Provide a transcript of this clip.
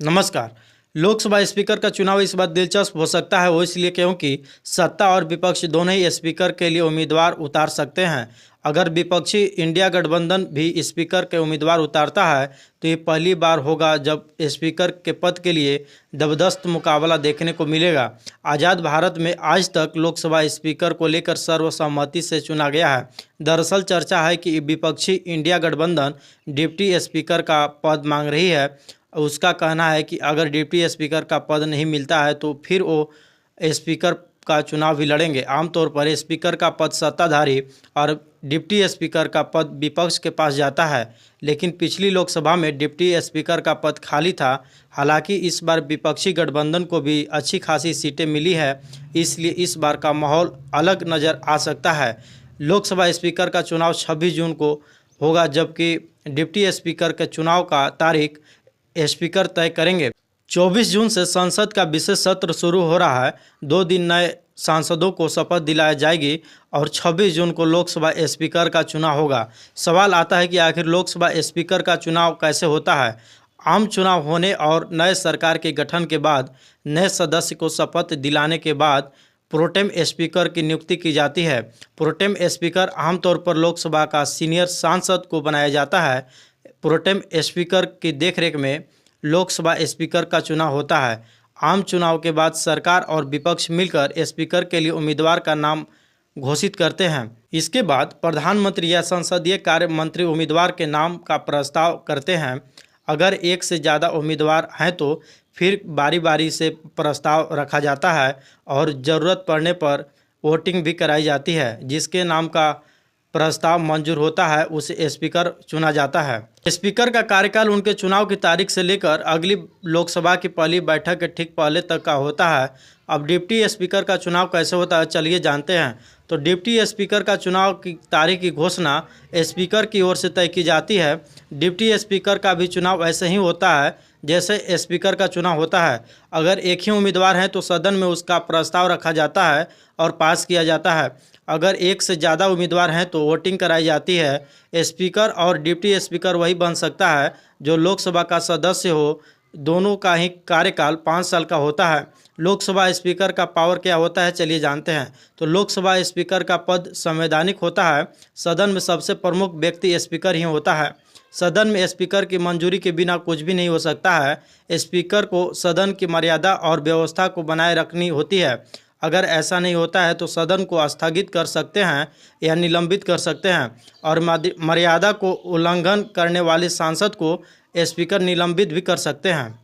नमस्कार। लोकसभा स्पीकर का चुनाव इस बार दिलचस्प हो सकता है, वो इसलिए क्योंकि सत्ता और विपक्ष दोनों ही स्पीकर के लिए उम्मीदवार उतार सकते हैं। अगर विपक्षी इंडिया गठबंधन भी स्पीकर के उम्मीदवार उतारता है तो ये पहली बार होगा जब स्पीकर के पद के लिए जबरदस्त मुकाबला देखने को मिलेगा। आज़ाद भारत में आज तक लोकसभा स्पीकर को लेकर सर्वसम्मति से चुना गया है। दरअसल चर्चा है कि विपक्षी इंडिया गठबंधन डिप्टी स्पीकर का पद मांग रही है। उसका कहना है कि अगर डिप्टी स्पीकर का पद नहीं मिलता है तो फिर वो स्पीकर का चुनाव भी लड़ेंगे। आमतौर पर स्पीकर का पद सत्ताधारी और डिप्टी स्पीकर का पद विपक्ष के पास जाता है, लेकिन पिछली लोकसभा में डिप्टी स्पीकर का पद खाली था। हालांकि इस बार विपक्षी गठबंधन को भी अच्छी खासी सीटें मिली है, इसलिए इस बार का माहौल अलग नज़र आ सकता है। लोकसभा स्पीकर का चुनाव 26 जून को होगा, जबकि डिप्टी स्पीकर के चुनाव का तारीख स्पीकर तय करेंगे। 24 जून से संसद का विशेष सत्र शुरू हो रहा है। 2 दिन नए सांसदों को शपथ दिलाई जाएगी और 26 जून को लोकसभा स्पीकर का चुनाव होगा। सवाल आता है कि आखिर लोकसभा स्पीकर का चुनाव कैसे होता है। आम चुनाव होने और नए सरकार के गठन के बाद नए सदस्य को शपथ दिलाने के बाद प्रोटेम स्पीकर की नियुक्ति की जाती है। प्रोटेम स्पीकर आमतौर पर लोकसभा का सीनियर सांसद को बनाया जाता है। प्रोटेम स्पीकर की देखरेख में लोकसभा स्पीकर का चुनाव होता है। आम चुनाव के बाद सरकार और विपक्ष मिलकर स्पीकर के लिए उम्मीदवार का नाम घोषित करते हैं। इसके बाद प्रधानमंत्री या संसदीय कार्य मंत्री उम्मीदवार के नाम का प्रस्ताव करते हैं। अगर एक से ज़्यादा उम्मीदवार हैं तो फिर बारी बारी से प्रस्ताव रखा जाता है और ज़रूरत पड़ने पर वोटिंग भी कराई जाती है। जिसके नाम का प्रस्ताव मंजूर होता है उसे स्पीकर चुना जाता है। स्पीकर का कार्यकाल उनके चुनाव की तारीख से लेकर अगली लोकसभा की पहली बैठक के ठीक पहले तक का होता है। अब डिप्टी स्पीकर का चुनाव कैसे होता है, चलिए जानते हैं। तो डिप्टी स्पीकर का चुनाव की तारीख की घोषणा स्पीकर की ओर से तय की जाती है। डिप्टी स्पीकर का भी चुनाव ऐसे ही होता है जैसे स्पीकर का चुनाव होता है। अगर एक ही उम्मीदवार है तो सदन में उसका प्रस्ताव रखा जाता है और पास किया जाता है। अगर एक से ज़्यादा उम्मीदवार हैं तो वोटिंग कराई जाती है। स्पीकर और डिप्टी स्पीकर वही बन सकता है जो लोकसभा का सदस्य हो। दोनों का ही कार्यकाल 5 साल का होता है। लोकसभा स्पीकर का पावर क्या होता है, चलिए जानते हैं। तो लोकसभा स्पीकर का पद संवैधानिक होता है। सदन में सबसे प्रमुख व्यक्ति स्पीकर ही होता है। सदन में स्पीकर की मंजूरी के बिना कुछ भी नहीं हो सकता है। स्पीकर को सदन की मर्यादा और व्यवस्था को बनाए रखनी होती है। अगर ऐसा नहीं होता है तो सदन को स्थगित कर सकते हैं या निलंबित कर सकते हैं और मर्यादा को उल्लंघन करने वाले सांसद को स्पीकर निलंबित भी कर सकते हैं।